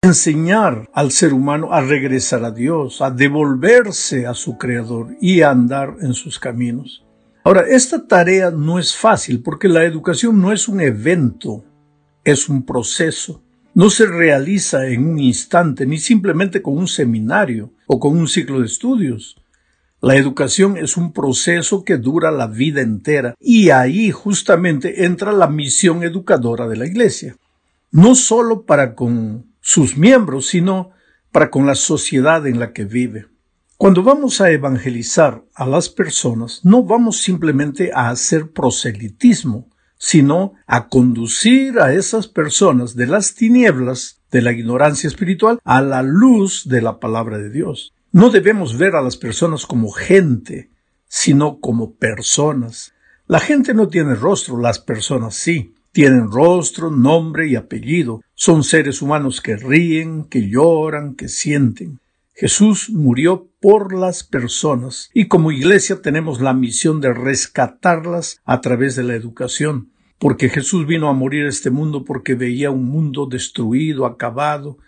enseñar al ser humano a regresar a Dios, a devolverse a su Creador y a andar en sus caminos. Ahora, esta tarea no es fácil porque la educación no es un evento, es un proceso. No se realiza en un instante, ni simplemente con un seminario o con un ciclo de estudios. La educación es un proceso que dura la vida entera y ahí justamente entra la misión educadora de la Iglesia. No solo para con sus miembros, sino para con la sociedad en la que vive. Cuando vamos a evangelizar a las personas, no vamos simplemente a hacer proselitismo, sino a conducir a esas personas de las tinieblas, de la ignorancia espiritual, a la luz de la palabra de Dios. No debemos ver a las personas como gente, sino como personas. La gente no tiene rostro, las personas sí. Tienen rostro, nombre y apellido. Son seres humanos que ríen, que lloran, que sienten. Jesús murió por las personas y como iglesia tenemos la misión de rescatarlas a través de la educación, porque Jesús vino a morir a este mundo porque veía un mundo destruido, acabado,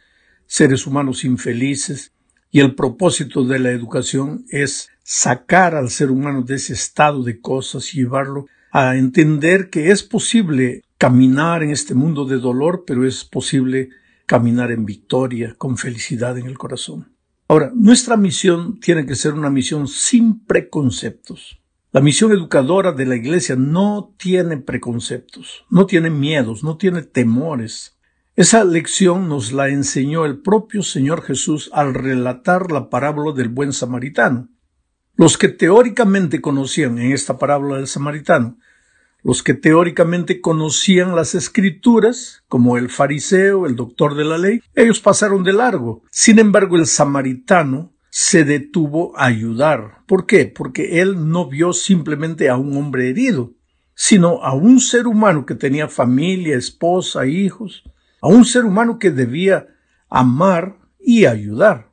seres humanos infelices, y el propósito de la educación es sacar al ser humano de ese estado de cosas y llevarlo a entender que es posible caminar en este mundo de dolor, pero es posible caminar en victoria, con felicidad en el corazón. Ahora, nuestra misión tiene que ser una misión sin preconceptos. La misión educadora de la Iglesia no tiene preconceptos, no tiene miedos, no tiene temores. Esa lección nos la enseñó el propio Señor Jesús al relatar la parábola del buen samaritano. Los que teóricamente conocían en esta parábola del samaritano, los que teóricamente conocían las Escrituras, como el fariseo, el doctor de la ley, ellos pasaron de largo. Sin embargo, el samaritano se detuvo a ayudar. ¿Por qué? Porque él no vio simplemente a un hombre herido, sino a un ser humano que tenía familia, esposa, hijos, a un ser humano que debía amar y ayudar.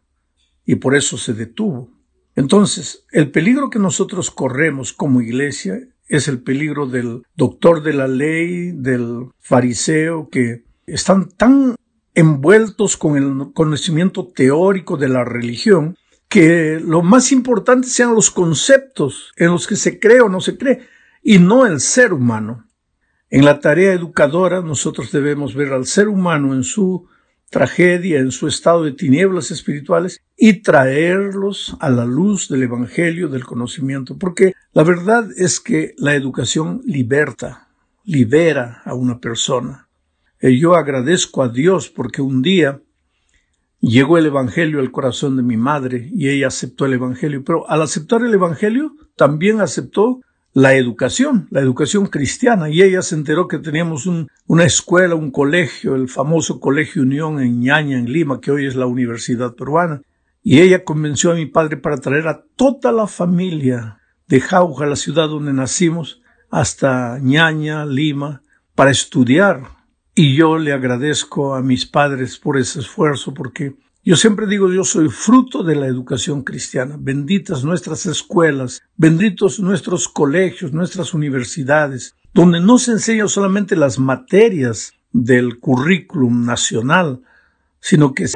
Y por eso se detuvo. Entonces, el peligro que nosotros corremos como iglesia es el peligro del doctor de la ley, del fariseo, que están tan envueltos con el conocimiento teórico de la religión que lo más importante sean los conceptos en los que se cree o no se cree, y no el ser humano. En la tarea educadora nosotros debemos ver al ser humano en su tragedia, en su estado de tinieblas espirituales y traerlos a la luz del Evangelio, del conocimiento, porque la verdad es que la educación libera a una persona. Yo agradezco a Dios porque un día llegó el Evangelio al corazón de mi madre y ella aceptó el Evangelio, pero al aceptar el Evangelio también aceptó la educación cristiana, y ella se enteró que teníamos una escuela, un colegio, el famoso Colegio Unión en Ñaña, en Lima, que hoy es la Universidad Peruana, y ella convenció a mi padre para traer a toda la familia de Jauja, la ciudad donde nacimos, hasta Ñaña, Lima, para estudiar, y yo le agradezco a mis padres por ese esfuerzo, porque yo siempre digo, yo soy fruto de la educación cristiana. Benditas nuestras escuelas, benditos nuestros colegios, nuestras universidades, donde no se enseñan solamente las materias del currículum nacional, sino que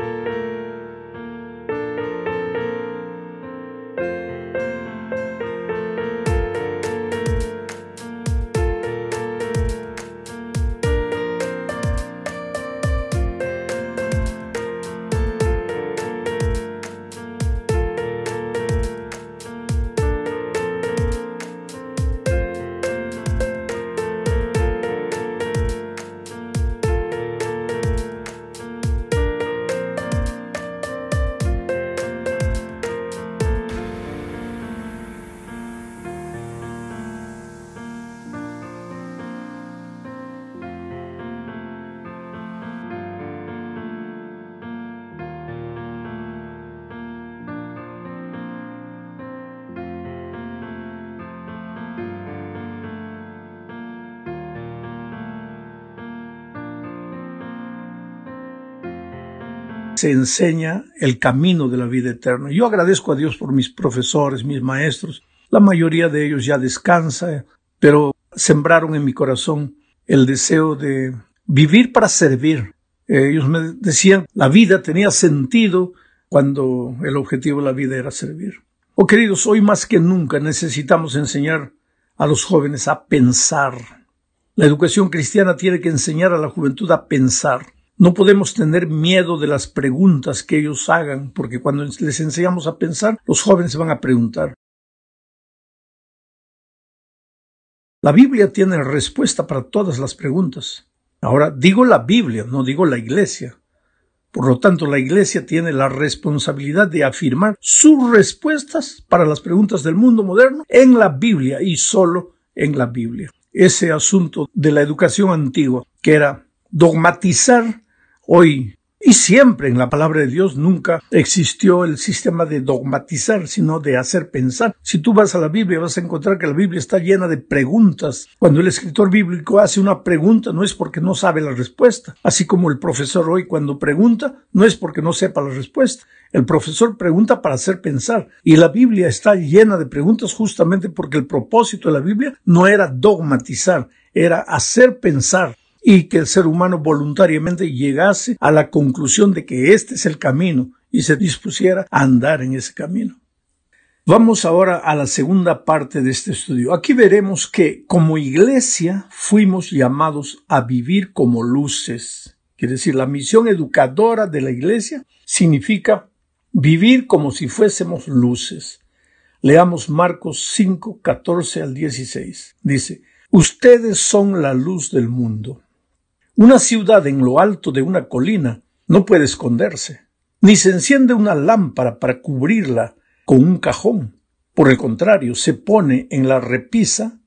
se enseña el camino de la vida eterna. Yo agradezco a Dios por mis profesores, mis maestros. La mayoría de ellos ya descansa, pero sembraron en mi corazón el deseo de vivir para servir. Ellos me decían, la vida tenía sentido cuando el objetivo de la vida era servir. Oh, queridos, hoy más que nunca necesitamos enseñar a los jóvenes a pensar. La educación cristiana tiene que enseñar a la juventud a pensar. No podemos tener miedo de las preguntas que ellos hagan, porque cuando les enseñamos a pensar, los jóvenes van a preguntar. La Biblia tiene respuesta para todas las preguntas. Ahora, digo la Biblia, no digo la Iglesia. Por lo tanto, la Iglesia tiene la responsabilidad de afirmar sus respuestas para las preguntas del mundo moderno en la Biblia y solo en la Biblia. Ese asunto de la educación antigua, que era dogmatizar, hoy y siempre en la palabra de Dios nunca existió el sistema de dogmatizar, sino de hacer pensar. Si tú vas a la Biblia vas a encontrar que la Biblia está llena de preguntas. Cuando el escritor bíblico hace una pregunta no es porque no sabe la respuesta. Así como el profesor hoy cuando pregunta no es porque no sepa la respuesta. El profesor pregunta para hacer pensar. Y la Biblia está llena de preguntas justamente porque el propósito de la Biblia no era dogmatizar, era hacer pensar. Y que el ser humano voluntariamente llegase a la conclusión de que este es el camino y se dispusiera a andar en ese camino. Vamos ahora a la segunda parte de este estudio. Aquí veremos que como iglesia fuimos llamados a vivir como luces. Quiere decir, la misión educadora de la iglesia significa vivir como si fuésemos luces. Leamos Marcos 5, 14 al 16. Dice, ustedes son la luz del mundo. Una ciudad en lo alto de una colina no puede esconderse, ni se enciende una lámpara para cubrirla con un cajón. Por el contrario, se pone en la repisa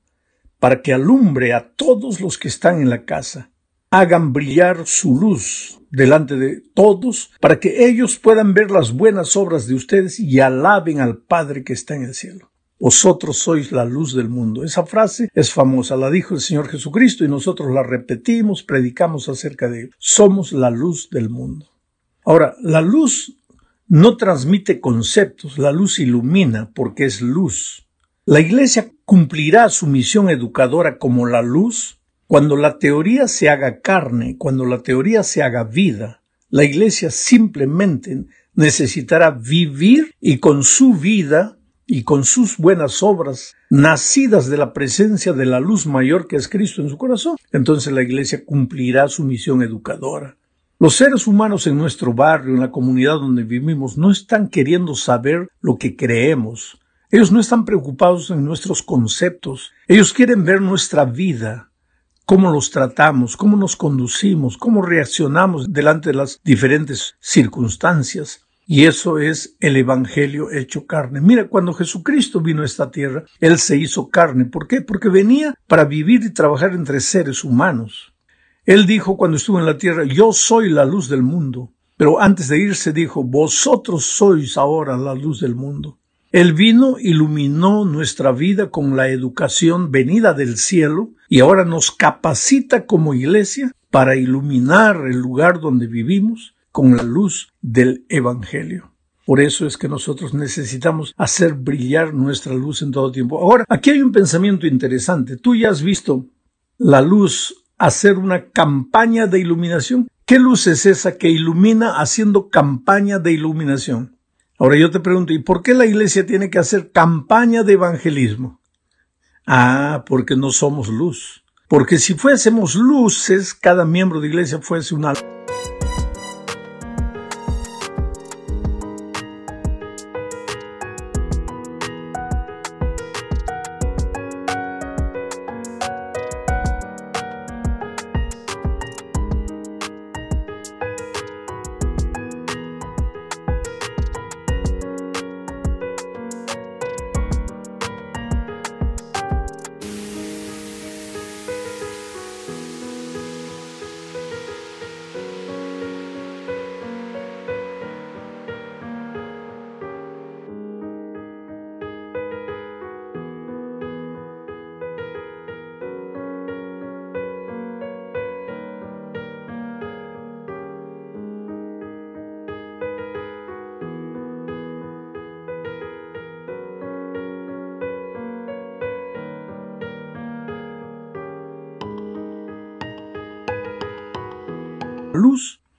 para que alumbre a todos los que están en la casa. Hagan brillar su luz delante de todos para que ellos puedan ver las buenas obras de ustedes y alaben al Padre que está en el cielo. Vosotros sois la luz del mundo. Esa frase es famosa, la dijo el Señor Jesucristo y nosotros la repetimos, predicamos acerca de él. Somos la luz del mundo. Ahora, la luz no transmite conceptos, la luz ilumina porque es luz. La Iglesia cumplirá su misión educadora como la luz cuando la teoría se haga carne, cuando la teoría se haga vida. La Iglesia simplemente necesitará vivir y con su vida y con sus buenas obras, nacidas de la presencia de la luz mayor que es Cristo en su corazón, entonces la Iglesia cumplirá su misión educadora. Los seres humanos en nuestro barrio, en la comunidad donde vivimos, no están queriendo saber lo que creemos. Ellos no están preocupados en nuestros conceptos. Ellos quieren ver nuestra vida, cómo los tratamos, cómo nos conducimos, cómo reaccionamos delante de las diferentes circunstancias. Y eso es el Evangelio hecho carne. Mira, cuando Jesucristo vino a esta tierra, Él se hizo carne. ¿Por qué? Porque venía para vivir y trabajar entre seres humanos. Él dijo cuando estuvo en la tierra, yo soy la luz del mundo. Pero antes de irse dijo, vosotros sois ahora la luz del mundo. Él vino, iluminó nuestra vida con la educación venida del cielo y ahora nos capacita como iglesia para iluminar el lugar donde vivimos con la luz del Evangelio. Por eso es que nosotros necesitamos hacer brillar nuestra luz en todo tiempo. Ahora, aquí hay un pensamiento interesante. Tú ya has visto la luz hacer una campaña de iluminación. ¿Qué luz es esa que ilumina haciendo campaña de iluminación? Ahora yo te pregunto, ¿y por qué la iglesia tiene que hacer campaña de evangelismo? Porque no somos luz. Porque si fuésemos luces, cada miembro de iglesia fuese una luz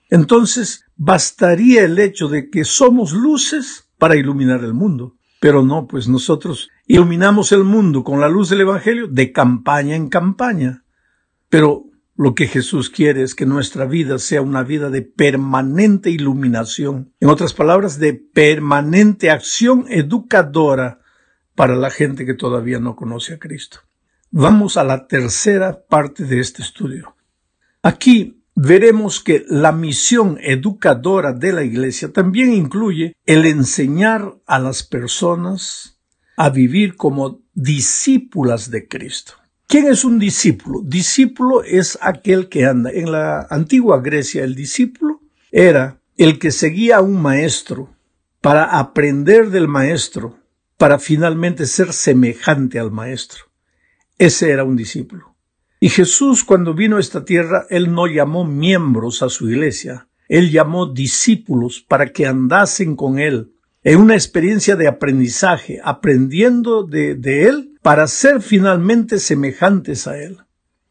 Entonces, bastaría el hecho de que somos luces para iluminar el mundo. Pero no, pues nosotros iluminamos el mundo con la luz del Evangelio de campaña en campaña. Pero lo que Jesús quiere es que nuestra vida sea una vida de permanente iluminación. En otras palabras, de permanente acción educadora para la gente que todavía no conoce a Cristo. Vamos a la tercera parte de este estudio. Aquí veremos que la misión educadora de la Iglesia también incluye el enseñar a las personas a vivir como discípulas de Cristo. ¿Quién es un discípulo? Discípulo es aquel que anda. En la antigua Grecia, el discípulo era el que seguía a un maestro para aprender del maestro, para finalmente ser semejante al maestro. Ese era un discípulo. Y Jesús, cuando vino a esta tierra, Él no llamó miembros a su iglesia. Él llamó discípulos para que andasen con Él en una experiencia de aprendizaje, aprendiendo de Él para ser finalmente semejantes a Él.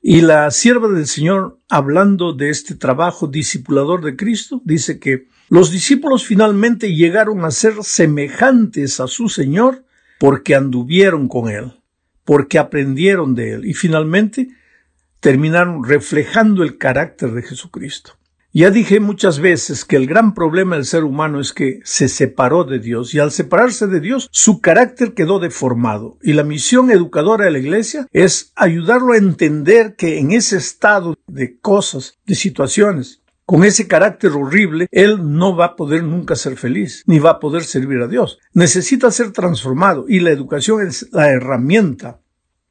Y la sierva del Señor, hablando de este trabajo discipulador de Cristo, dice que los discípulos finalmente llegaron a ser semejantes a su Señor porque anduvieron con Él, porque aprendieron de Él y finalmente terminaron reflejando el carácter de Jesucristo. Ya dije muchas veces que el gran problema del ser humano es que se separó de Dios y al separarse de Dios su carácter quedó deformado y la misión educadora de la Iglesia es ayudarlo a entender que en ese estado de cosas, de situaciones, con ese carácter horrible, él no va a poder nunca ser feliz, ni va a poder servir a Dios. Necesita ser transformado y la educación es la herramienta,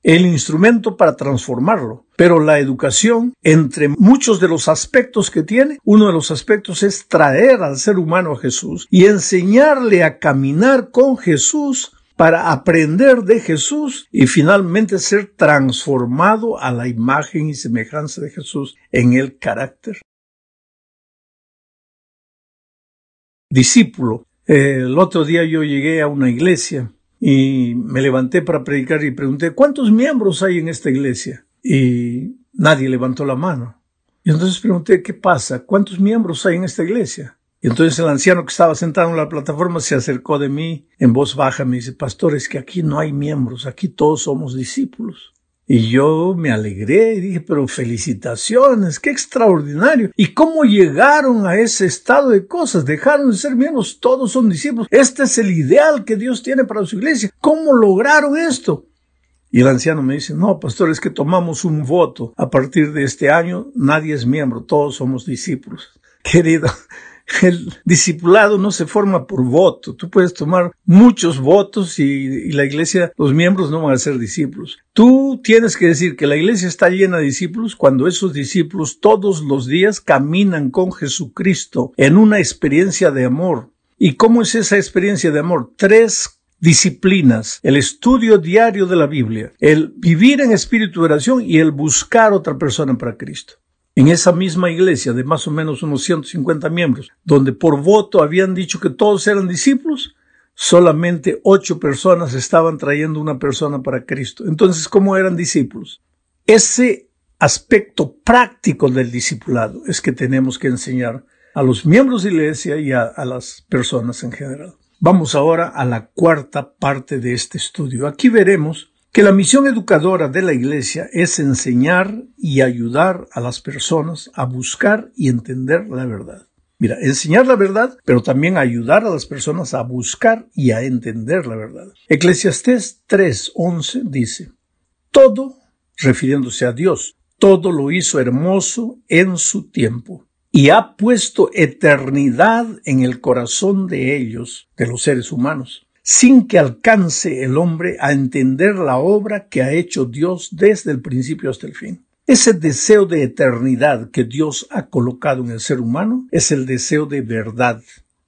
el instrumento para transformarlo. Pero la educación, entre muchos de los aspectos que tiene, uno de los aspectos es traer al ser humano a Jesús y enseñarle a caminar con Jesús para aprender de Jesús y finalmente ser transformado a la imagen y semejanza de Jesús en el carácter. Discípulo. El otro día yo llegué a una iglesia y me levanté para predicar y pregunté, ¿cuántos miembros hay en esta iglesia? Y nadie levantó la mano. Y entonces pregunté, ¿qué pasa? ¿Cuántos miembros hay en esta iglesia? Y entonces el anciano que estaba sentado en la plataforma se acercó de mí en voz baja, me dice, pastor, es que aquí no hay miembros, aquí todos somos discípulos. Y yo me alegré y dije, pero felicitaciones, qué extraordinario. ¿Y cómo llegaron a ese estado de cosas? Dejaron de ser miembros, todos son discípulos. Este es el ideal que Dios tiene para su iglesia. ¿Cómo lograron esto? Y el anciano me dice, no, pastor, es que tomamos un voto. A partir de este año, nadie es miembro, todos somos discípulos. Querido, el discipulado no se forma por voto. Tú puedes tomar muchos votos y la iglesia, los miembros no van a ser discípulos. Tú tienes que decir que la iglesia está llena de discípulos cuando esos discípulos todos los días caminan con Jesucristo en una experiencia de amor. ¿Y cómo es esa experiencia de amor? 3 disciplinas: el estudio diario de la Biblia, el vivir en espíritu de oración y el buscar otra persona para Cristo. En esa misma iglesia de más o menos unos 150 miembros, donde por voto habían dicho que todos eran discípulos, solamente 8 personas estaban trayendo una persona para Cristo. Entonces, ¿cómo eran discípulos? Ese aspecto práctico del discipulado es que tenemos que enseñar a los miembros de la iglesia y a las personas en general. Vamos ahora a la cuarta parte de este estudio. Aquí veremos que la misión educadora de la iglesia es enseñar y ayudar a las personas a buscar y entender la verdad. Mira, enseñar la verdad, pero también ayudar a las personas a buscar y a entender la verdad. Eclesiastés 3:11 dice, todo, refiriéndose a Dios, todo lo hizo hermoso en su tiempo y ha puesto eternidad en el corazón de ellos, de los seres humanos, sin que alcance el hombre a entender la obra que ha hecho Dios desde el principio hasta el fin. Ese deseo de eternidad que Dios ha colocado en el ser humano es el deseo de verdad,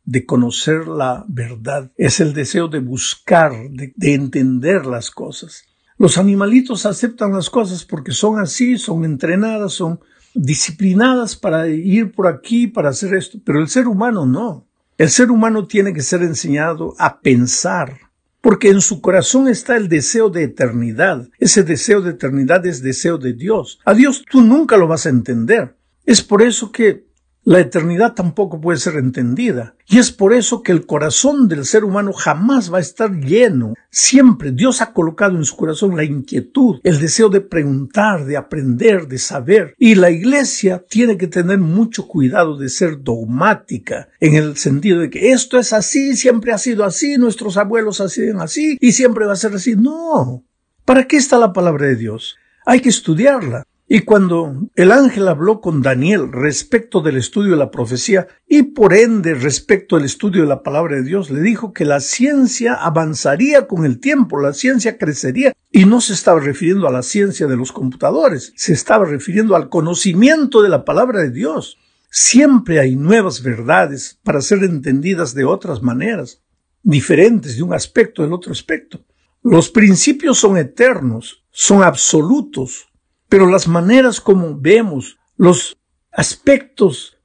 de conocer la verdad. Es el deseo de buscar, de entender las cosas. Los animalitos aceptan las cosas porque son así, son entrenadas, son disciplinadas para ir por aquí, para hacer esto. Pero el ser humano no. El ser humano tiene que ser enseñado a pensar, porque en su corazón está el deseo de eternidad. Ese deseo de eternidad es deseo de Dios. A Dios tú nunca lo vas a entender. Es por eso que La eternidad tampoco puede ser entendida. Y es por eso que el corazón del ser humano jamás va a estar lleno. Siempre Dios ha colocado en su corazón la inquietud, el deseo de preguntar, de aprender, de saber. Y la Iglesia tiene que tener mucho cuidado de ser dogmática, en el sentido de que esto es así, siempre ha sido así, nuestros abuelos hacían así y siempre va a ser así. No. ¿Para qué está la palabra de Dios? Hay que estudiarla. Y cuando el ángel habló con Daniel respecto del estudio de la profecía y por ende respecto al estudio de la palabra de Dios, le dijo que la ciencia avanzaría con el tiempo, la ciencia crecería. Y no se estaba refiriendo a la ciencia de los computadores, se estaba refiriendo al conocimiento de la palabra de Dios. Siempre hay nuevas verdades para ser entendidas de otras maneras, diferentes de un aspecto del otro aspecto. Los principios son eternos, son absolutos. Pero las maneras como vemos, los aspectos,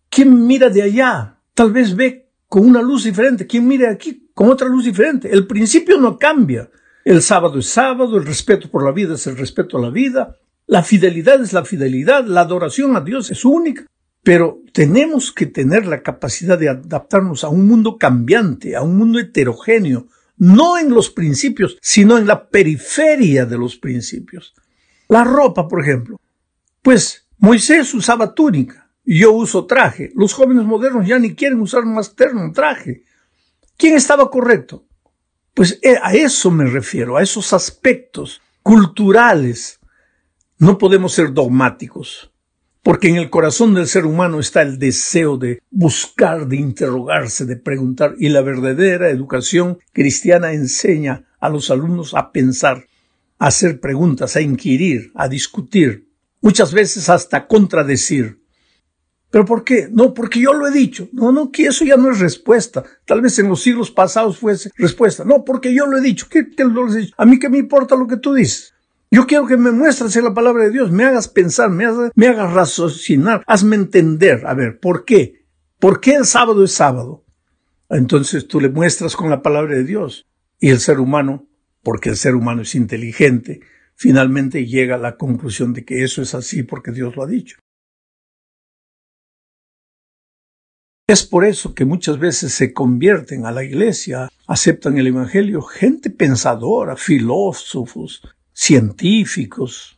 ¿quién mira de allá? Tal vez ve con una luz diferente, ¿quién mira aquí con otra luz diferente? El principio no cambia. El sábado es sábado, el respeto por la vida es el respeto a la vida, la fidelidad es la fidelidad, la adoración a Dios es única. Pero tenemos que tener la capacidad de adaptarnos a un mundo cambiante, a un mundo heterogéneo, no en los principios, sino en la periferia de los principios. La ropa, por ejemplo. Pues Moisés usaba túnica y yo uso traje. Los jóvenes modernos ya ni quieren usar más terno, traje. ¿Quién estaba correcto? Pues a eso me refiero, a esos aspectos culturales. No podemos ser dogmáticos, porque en el corazón del ser humano está el deseo de buscar, de interrogarse, de preguntar, y la verdadera educación cristiana enseña a los alumnos a pensar, a hacer preguntas, a inquirir, a discutir, muchas veces hasta contradecir. ¿Pero por qué? No, porque yo lo he dicho. No, que eso ya no es respuesta. Tal vez en los siglos pasados fuese respuesta. No, porque yo lo he dicho. ¿Qué lo has dicho? A mí qué me importa lo que tú dices. Yo quiero que me muestres en la palabra de Dios, me hagas pensar, me hagas raciocinar, hazme entender. A ver, ¿por qué? ¿Por qué el sábado es sábado? Entonces tú le muestras con la palabra de Dios. Y el ser humano, porque el ser humano es inteligente, finalmente llega a la conclusión de que eso es así porque Dios lo ha dicho. Es por eso que muchas veces se convierten a la iglesia, aceptan el evangelio, gente pensadora, filósofos, científicos.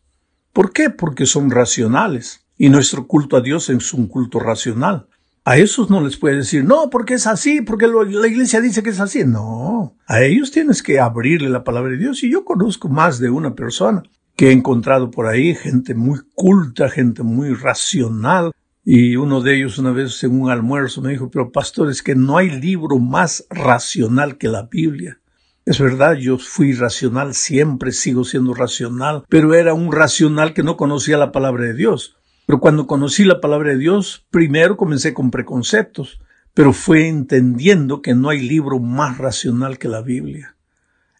¿Por qué? Porque son racionales. Y nuestro culto a Dios es un culto racional. A esos no les puedes decir, no, porque es así, porque la iglesia dice que es así. No, a ellos tienes que abrirle la palabra de Dios. Y yo conozco más de una persona que he encontrado por ahí, gente muy culta, gente muy racional. Y uno de ellos una vez en un almuerzo me dijo, pero pastor, es que no hay libro más racional que la Biblia. Es verdad, yo fui racional, siempre sigo siendo racional, pero era un racional que no conocía la palabra de Dios. Pero cuando conocí la palabra de Dios, primero comencé con preconceptos, pero fue entendiendo que no hay libro más racional que la Biblia.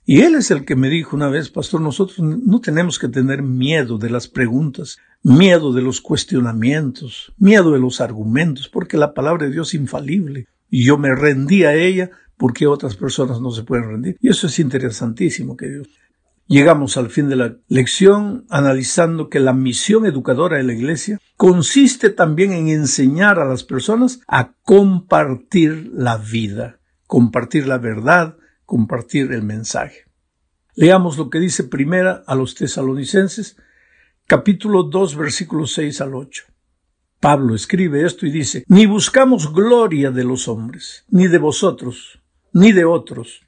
Y él es el que me dijo una vez, pastor, nosotros no tenemos que tener miedo de las preguntas, miedo de los cuestionamientos, miedo de los argumentos, porque la palabra de Dios es infalible. Y yo me rendí a ella porque otras personas no se pueden rendir. Y eso es interesantísimo, queridos. Llegamos al fin de la lección analizando que la misión educadora de la Iglesia consiste también en enseñar a las personas a compartir la vida, compartir la verdad, compartir el mensaje. Leamos lo que dice primera a los Tesalonicenses, capítulo 2, versículos 6 al 8. Pablo escribe esto y dice, ni buscamos gloria de los hombres, ni de vosotros, ni de otros,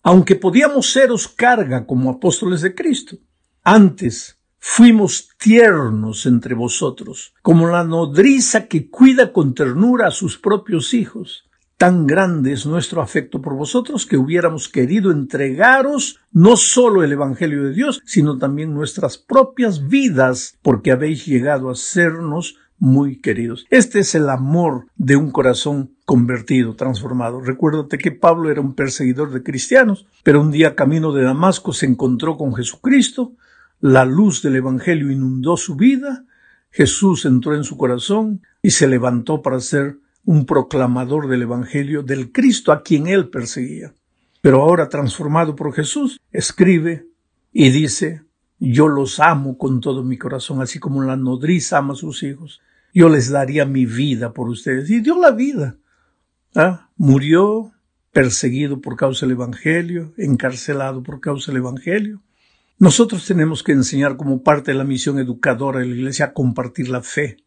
aunque podíamos seros carga como apóstoles de Cristo. Antes fuimos tiernos entre vosotros, como la nodriza que cuida con ternura a sus propios hijos. Tan grande es nuestro afecto por vosotros que hubiéramos querido entregaros no solo el Evangelio de Dios, sino también nuestras propias vidas, porque habéis llegado a sernos muy queridos. Este es el amor de un corazón convertido, transformado. Recuérdate que Pablo era un perseguidor de cristianos, pero un día camino de Damasco se encontró con Jesucristo, la luz del Evangelio inundó su vida, Jesús entró en su corazón y se levantó para ser un proclamador del Evangelio del Cristo a quien él perseguía. Pero ahora transformado por Jesús, escribe y dice, yo los amo con todo mi corazón, así como la nodriza ama a sus hijos. yo les daría mi vida por ustedes. Y dio la vida. Murió perseguido por causa del Evangelio, encarcelado por causa del Evangelio. Nosotros tenemos que enseñar como parte de la misión educadora de la Iglesia a compartir la fe,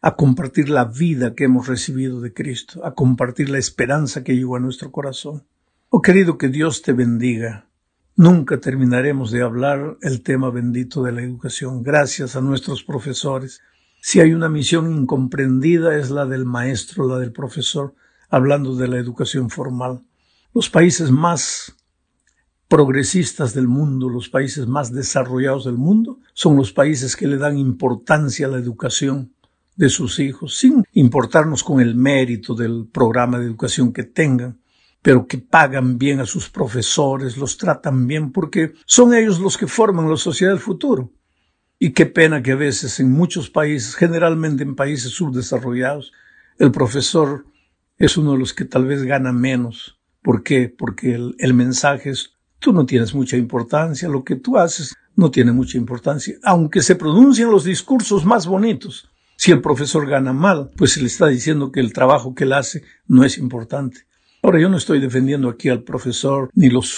a compartir la vida que hemos recibido de Cristo, a compartir la esperanza que llegó a nuestro corazón. Oh querido, que Dios te bendiga. Nunca terminaremos de hablar el tema bendito de la educación. Gracias a nuestros profesores. Si hay una misión incomprendida es la del maestro, la del profesor, hablando de la educación formal. Los países más progresistas del mundo, los países más desarrollados del mundo, son los países que le dan importancia a la educación de sus hijos, sin importarnos con el mérito del programa de educación que tengan, pero que pagan bien a sus profesores, los tratan bien, porque son ellos los que forman la sociedad del futuro. Y qué pena que a veces en muchos países, generalmente en países subdesarrollados, el profesor es uno de los que tal vez gana menos. ¿Por qué? Porque el mensaje es: tú no tienes mucha importancia, lo que tú haces no tiene mucha importancia, aunque se pronuncian los discursos más bonitos. Si el profesor gana mal, pues se le está diciendo que el trabajo que él hace no es importante. Ahora, yo no estoy defendiendo aquí al profesor ni los